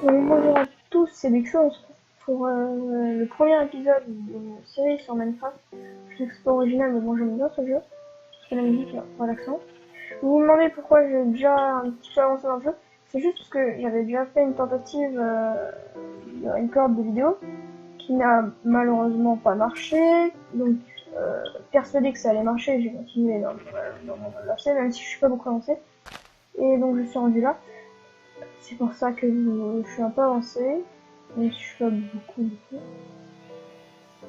Bonjour à tous, c'est Bixo, on se retrouve pour le premier épisode d'une série sur Minecraft. Je sais que c'est pas original, mais bon, j'aime bien ce jeu, parce que la musique est relaxante. Vous vous demandez pourquoi j'ai déjà un petit peu avancé dans le jeu. C'est juste parce que j'avais déjà fait une tentative de record de vidéo qui n'a malheureusement pas marché. Donc, persuadé que ça allait marcher, j'ai continué dans mon lacet, même si je suis pas beaucoup avancé. Et donc, je suis rendu là. C'est pour ça que je suis un peu avancée, mais je suis pas beaucoup.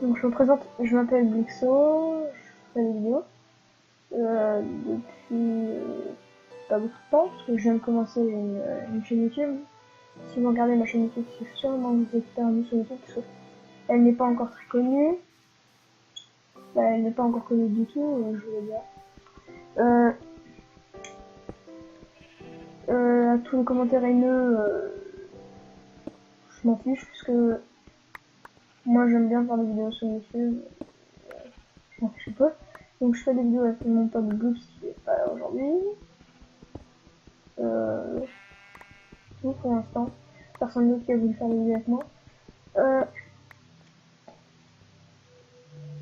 Donc je me présente, je m'appelle Blixo, je fais des vidéos depuis pas beaucoup de temps, parce que je viens de commencer une chaîne YouTube. Si vous regardez ma chaîne YouTube, c'est sûrement que vous êtes perdu sur YouTube, parce qu'elle n'est pas encore très connue. Bah, elle n'est pas encore connue du tout, je voulais dire. À tous les commentaires haineux, je m'en fiche, puisque moi j'aime bien faire des vidéos sur YouTube, je m'en fiche un peu. Donc je fais des vidéos avec mon pote Bloops qui est pas là aujourd'hui. Tout pour l'instant. Personne d'autre qui a voulu faire des vidéos avec moi.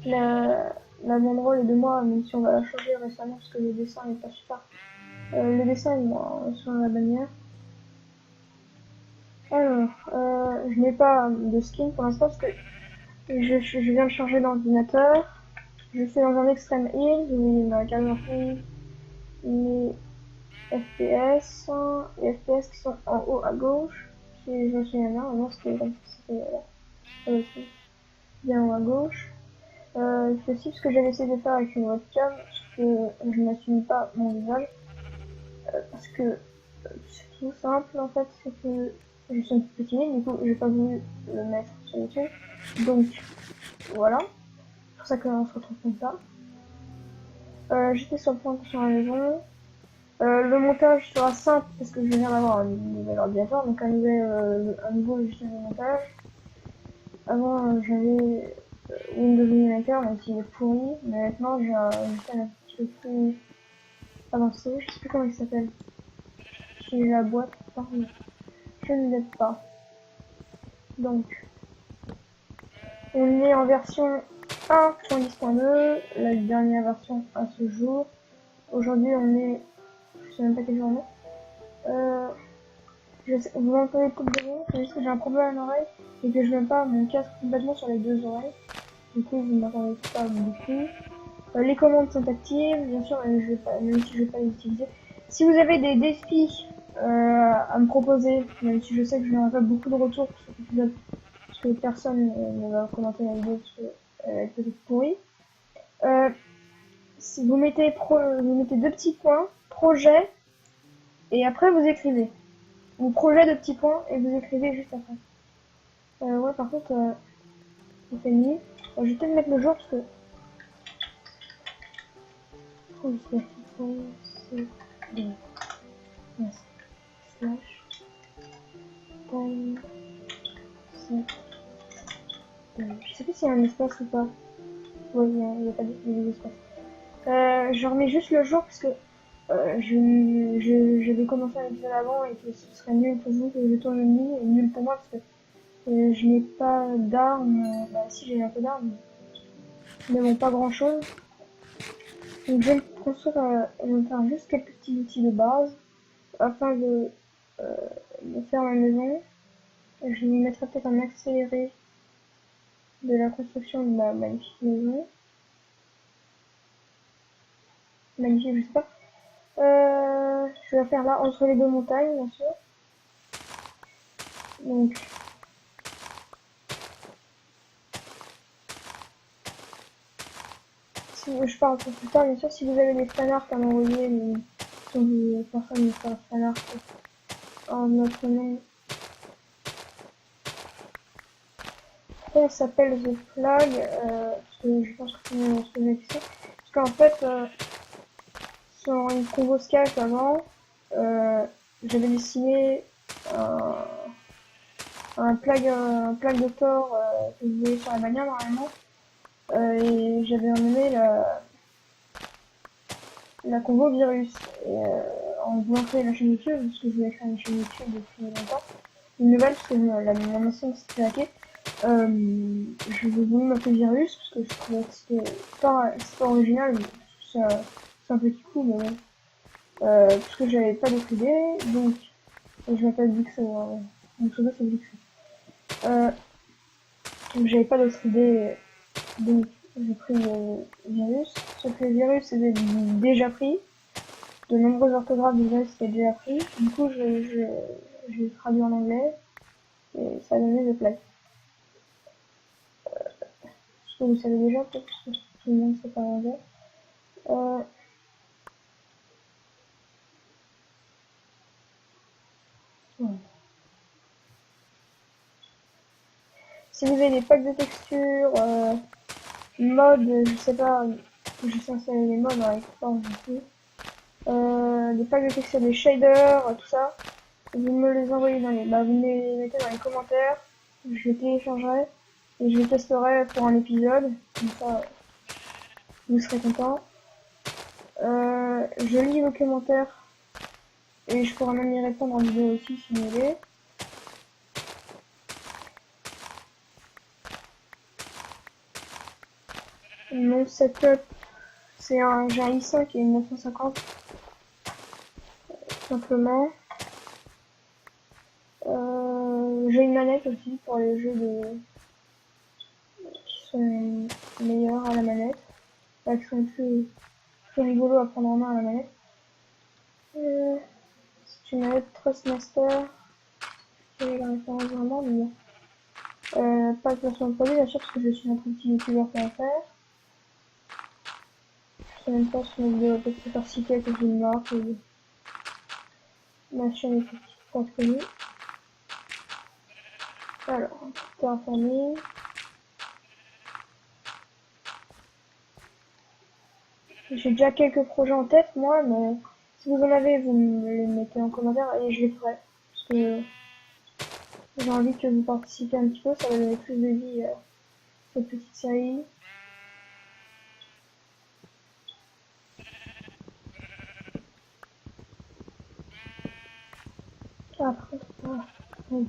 La banderole est de moi, même si on va la changer récemment parce que le dessin n'est pas super. Le dessin est moi sur la bannière. Alors, je n'ai pas de skin pour l'instant parce que je viens de changer d'ordinateur. Je suis dans un extreme heal, j'ai mis ma galerie, mes FPS, les FPS qui sont en haut à gauche, si je me souviens bien, avant c'était comme ça, c'était aussi bien en haut à gauche. C'est aussi ce que j'avais essayé de faire avec une webcam, parce que je n'assume pas mon visage, parce que c'est tout simple en fait, c'est que je suis un petit timide, du coup j'ai pas voulu le mettre sur YouTube, donc voilà, c'est pour ça qu'on se retrouve comme ça. J'étais sur le point de faire la maison. Le montage sera simple parce que je viens d'avoir un nouvel ordinateur, donc un nouveau logiciel de montage. Avant j'avais Windows Mini Maker, même s'il est pourri, mais maintenant j'ai un logiciel un petit peu plus avancé, je sais plus comment il s'appelle. J'ai la boîte, par contre, je ne l'ai pas. Donc, on est en version 1.10.2, la dernière version à ce jour. Aujourd'hui on est, je sais même pas quelle journée. Vous m'entendez coupe de mon, c'est juste que j'ai un problème à l'oreille et que je mets pas mon casque complètement sur les deux oreilles. Du coup, vous m'entendez pas beaucoup. Les commandes sont actives, bien sûr, même si je vais pas les utiliser. Si vous avez des défis à me proposer, même si je sais que je n'aurai pas beaucoup de retours sur cet épisode, parce que personne ne va commenter la vidéo parce qu'elle est peut-être pourrie. Si vous mettez deux petits points, projet, et après vous écrivez. Ou projet de petits points et vous écrivez juste après. Ouais, par contre, on fait nuit. Je vais peut-être mettre le jour parce que. Oh, je sais pas, slash time. Je sais pas s'il y a un espace ou pas. Ouais, il n'y a pas d'espace. Je remets juste le jour parce que je vais commencer à l'épisode avant et que ce serait nul pour vous que je tourne une nuit et nul pour moi parce que je n'ai pas d'armes. Bah si, j'ai un peu d'armes, mais bon, pas grand chose. Donc je vais me faire juste quelques petits outils de base afin de faire ma maison. Je me mettrai peut-être un accéléré de la construction de ma magnifique maison. Magnifique, je sais pas. Je vais la faire là entre les deux montagnes, bien sûr. Donc si je parle pour plus tard, bien sûr, si vous avez des fanarts à m'envoyer, mais si personne ne fait un fanart en notre nom. Elle s'appelle The Flag, parce que je pense que tout le monde se met ici. Parce qu'en fait, sur une combo Skype avant, j'avais dessiné un plague doctor que vous voyez sur la bannière normalement. et j'avais emmené la convo virus. Et en voulant créer la chaîne YouTube, parce que je voulais créer une chaîne YouTube depuis longtemps, une nouvelle, parce que mon ancienne s'était hackée, je voulais m'appeler virus, parce que je trouvais que c'était pas original, mais c'est un petit coup, mais bon. Parce que j'avais pas d'autre idée, donc je m'appelle Bixo, mon pseudo c'est Bixo. Donc j'avais pas d'autre idée, donc j'ai pris virus, sauf que le virus était déjà pris, de nombreuses orthographes de virus étaient déjà pris, du coup j'ai traduit en anglais, et ça a donné The Plague. Ce que vous savez déjà, peut-être que tout le monde sait pas anglais. Ouais. Si vous avez des packs de textures, modes, je sais pas, je sais installer les modes avec force du coup. Des packs de textures, des shaders, tout ça, vous me les envoyez vous me les mettez dans les commentaires, je les téléchargerai et je les testerai pour un épisode, comme ça vous serez contents. Je lis vos commentaires et je pourrai même y répondre en vidéo aussi si vous voulez. Mon setup, j'ai un i5 et une 950, tout simplement. J'ai une manette aussi pour les jeux qui sont meilleurs à la manette, qui sont plus rigolos à prendre en main à la manette. C'est une manette Trustmaster, j'ai la référence vraiment, mais pas de version de produit bien sûr parce que je suis un petit youtubeur pour en faire. Je sais même pas si ma vidéo peut être faire citer à cause d'une marque ou ma chaîne est pas connue. Alors, t'es informé. J'ai déjà quelques projets en tête, moi, mais si vous en avez, vous me les mettez en commentaire et je les ferai. Parce que j'ai envie que vous participiez un petit peu, ça va donner plus de vie à cette petite série. Après, voilà. Oui.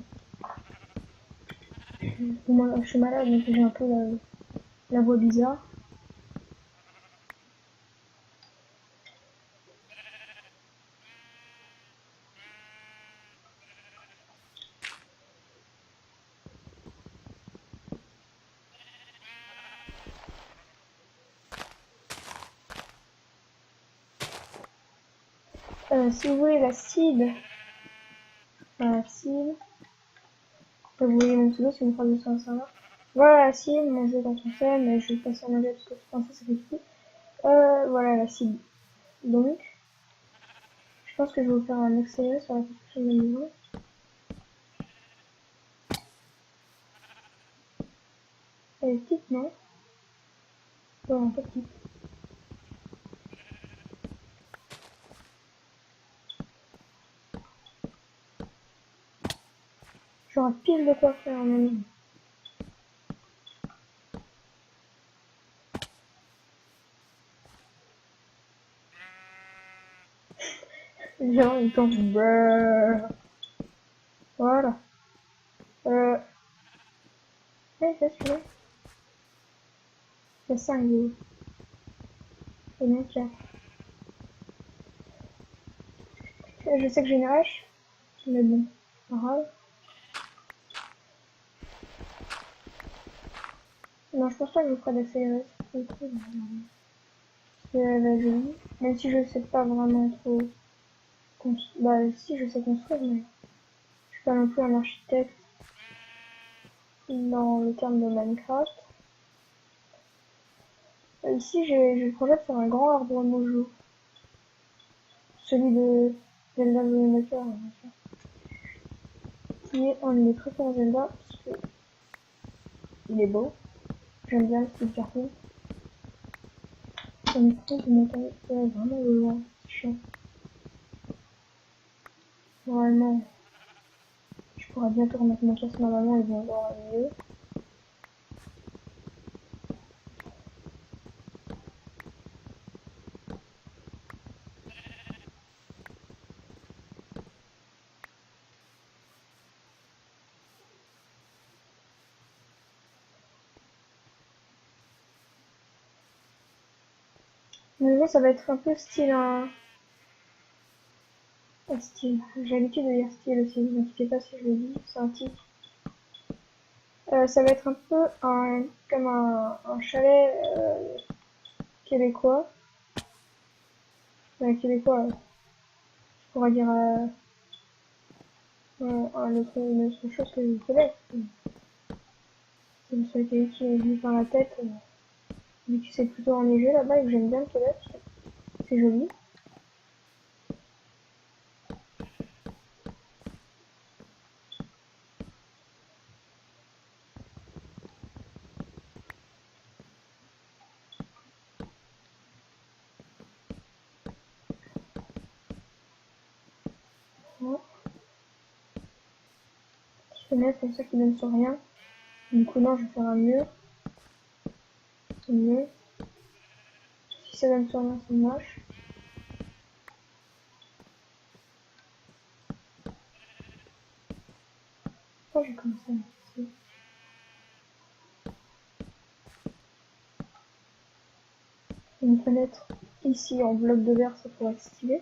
Moi, je suis malade, donc j'ai un peu la voix bizarre. Si vous voulez la seed, vous voyez mon pseudo, c'est une phrase de sur un serveur. Voilà la seed, mon jeu en français, mais je vais passer en anglais parce que français ça fait tout. Voilà la seed. Donc, je pense que je vais vous faire un accéléré sur la construction de niveau. Elle est petite, non? Non, pas petite. J'aurai pile de quoi faire en même temps. Genre, il pense brrr. Voilà. Qu'est-ce que il y a 5 jours. Et donc, je sais que j'ai une hache, mais bon, pas grave. Non, je pense pas que je ferai d'accéléré. C'est la jolie. Même si je sais pas vraiment trop. Bah, si, je sais construire, mais je suis pas non plus un architecte dans le terme de Minecraft. Ici, j'ai le projet de faire un grand arbre mojo. Celui de Zelda The Maker, bien sûr. Qui est un de mes préférés Zelda, parce que il est beau. J'aime bien le style cartoon. Et du coup, vous m'entendez vraiment de loin. C'est chiant. Normalement, je pourrais bientôt remettre mon casque normalement et vous voir mieux. Mais là, ça va être un peu style un style. J'ai l'habitude de dire style aussi, ne vous inquiétez pas si je le dis, c'est un tic. Ça va être un peu comme un chalet québécois. Québécois, je pourrais dire une autre chose que le Québec. Si vous souhaitez quelqu'un qui me vit par la tête, vu que c'est plutôt enneigé là-bas et que j'aime bien le Québec, c'est joli. Voilà. Petite fenêtre comme ça qui donne sur rien. Du coup, non, je vais faire un mur. C'est mieux. Si ça donne sur rien, c'est moche. Pourquoi j'ai commencé ici? Une fenêtre ici en bloc de verre, ça pourrait être stylé.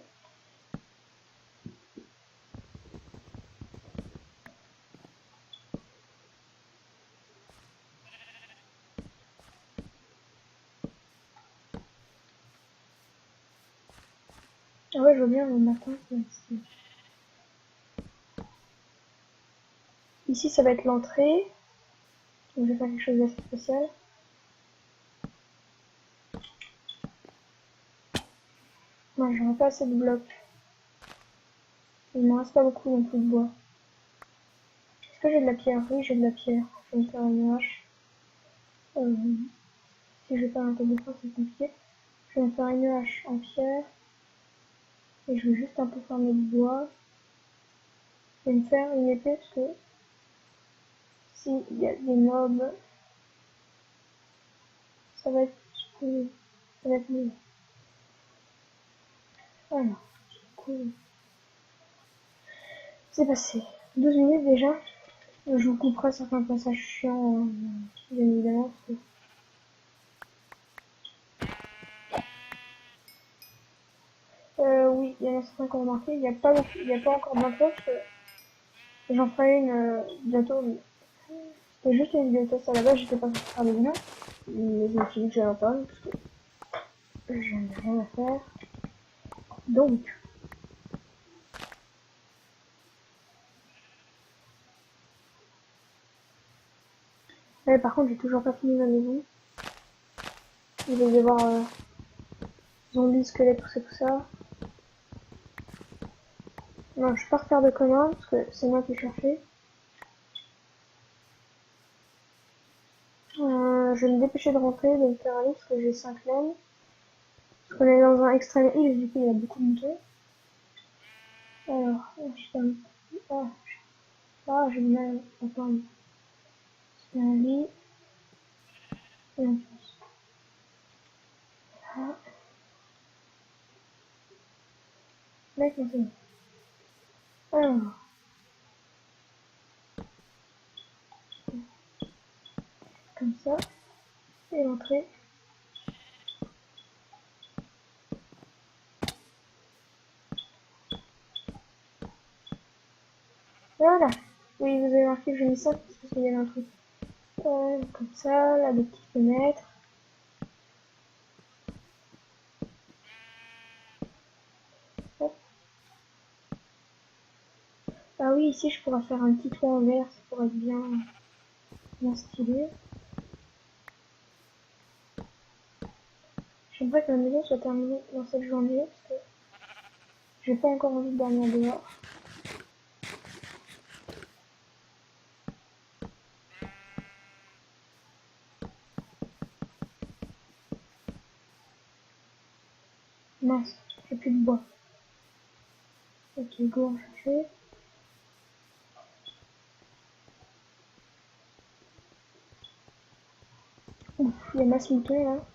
Ah ouais, je vois bien le matin, c'est stylé. Ici, ça va être l'entrée. Donc, je vais faire quelque chose d'assez spécial. Non, j'aurai pas assez de blocs. Il me reste pas beaucoup non plus de bois. Est-ce que j'ai de la pierre? Oui, j'ai de la pierre. Je vais me faire une hache. Si je vais faire un peu de fin, c'est compliqué. Je vais me faire une hache en pierre. Et je vais juste un peu farmer du bois. Je vais me faire une épée parce que s'il y a des mobs, ça va être cool. Ça va être mieux. Voilà. Cool. C'est passé 12 minutes déjà. Je vous couperai certains passages chiants, bien évidemment. Oui, il y en a certains qui ont remarqué. Il n'y a pas encore d'intro parce que j'en ferai une bientôt. C'était juste une vidéo test à la base, j'étais pas censée faire des vidéos. Mais je me suis dit que j'allais en parler parce que j'en ai rien à faire. Donc, ouais, par contre, j'ai toujours pas fini ma maison. Il va y avoir zombies, squelettes, tout ça. Non, je vais pas refaire de commun parce que c'est moi qui cherchais. Je vais me dépêcher de rentrer, de me faire un lit parce que j'ai 5 laines. Parce qu'on est dans un extrême hill, du coup il y a beaucoup de montées. Alors, je fais j'ai du mal à prendre. C'est un lit. Et un plus. Ah, là, c'est bon. Alors, comme ça. Et l'entrée. Voilà. Oui, vous avez remarqué que j'ai mis ça parce qu'il y avait un truc. Comme ça, là, des petites fenêtres. Hop. Ah oui, ici, je pourrais faire un petit toit en verre, ça pourrait être bien stylé. J'aimerais que la maison soit terminée dans cette journée, parce que j'ai pas encore envie de dormir dehors. Mince, j'ai plus de bois. Ok, go en chercher. Ouf, il y a masse mouton là.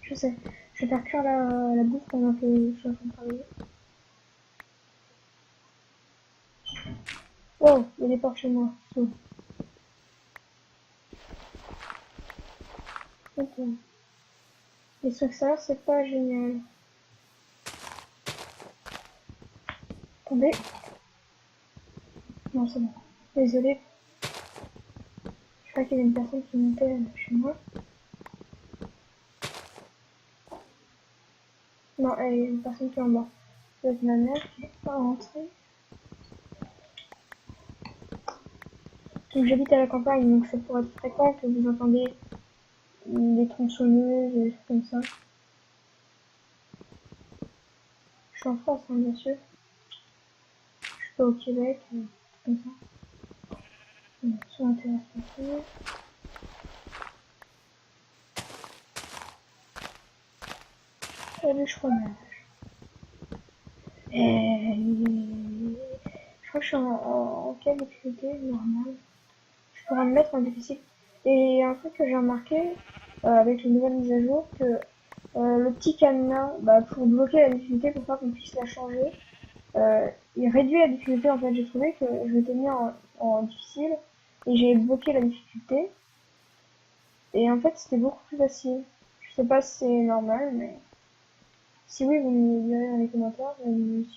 Je sais, je vais faire cuire la bouffe pendant que je suis en train de travailler. Oh, il y a des porcs chez moi. Oh. Ok. Les sons extérieurs, c'est pas génial. Attendez. Non, c'est bon. Désolé. Je crois qu'il y avait une personne qui montait chez moi. Non, il y a une personne qui est en bas. C'est ma mère qui n'est pas rentrée. Donc j'habite à la campagne, donc ça pourrait être fréquent que vous entendez des tronçonneuses et des trucs comme ça. Je suis en France, hein, bien sûr. Je suis pas au Québec, comme ça. Sur intéressant. Et le fromage. Et... Je crois que je suis en quelle difficulté normale. Je pourrais me mettre en difficile. Et un truc que j'ai remarqué avec les nouvelles mises à jour, que le petit cadenas, pour bloquer la difficulté, pour pas qu'on puisse la changer, il réduit la difficulté. En fait, j'ai trouvé que je m'étais mis en difficile et j'ai bloqué la difficulté. Et en fait, c'était beaucoup plus facile. Je sais pas si c'est normal, mais si oui, vous me direz dans les commentaires.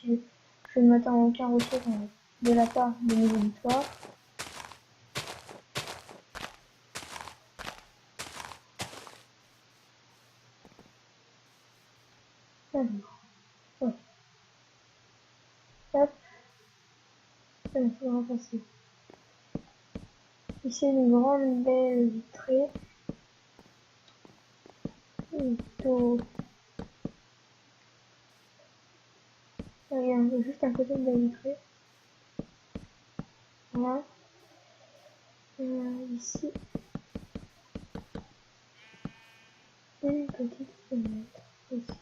Si je ne m'attends à aucun retour de la part de mes auditoires. Alors, ouais. Hop, ça me fait vraiment facile. Ici, une grande belle vitrée. Plutôt... Regarde, juste à côté de la vitrée. Voilà. Ici, une petite fenêtre. Ici.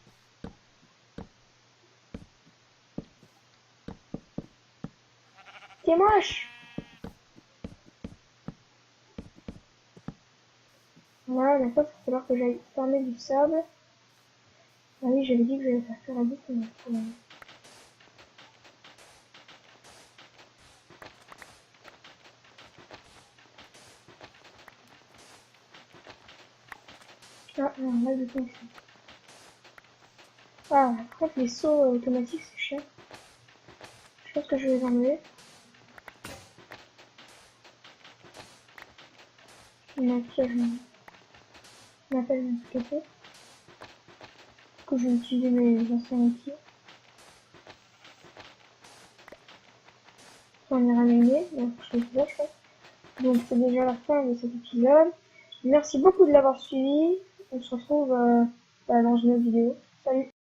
T'es moche! Voilà, maintenant, il va falloir que j'aille fermer du sable. Ah oui, j'avais dit que j'allais faire faire la boucle, mais ah, non, là, du coup, ici. Ah, par contre, les sauts automatiques, c'est cher. Je pense que je vais les enlever. Ma piège m'appelle un tout cassé. Du coup, je vais utiliser mes anciens outils. On ira ramener, donc je fais ça, je pense. Donc c'est déjà la fin de cet épisode. Merci beaucoup de l'avoir suivi. On se retrouve dans une autre vidéo. Salut!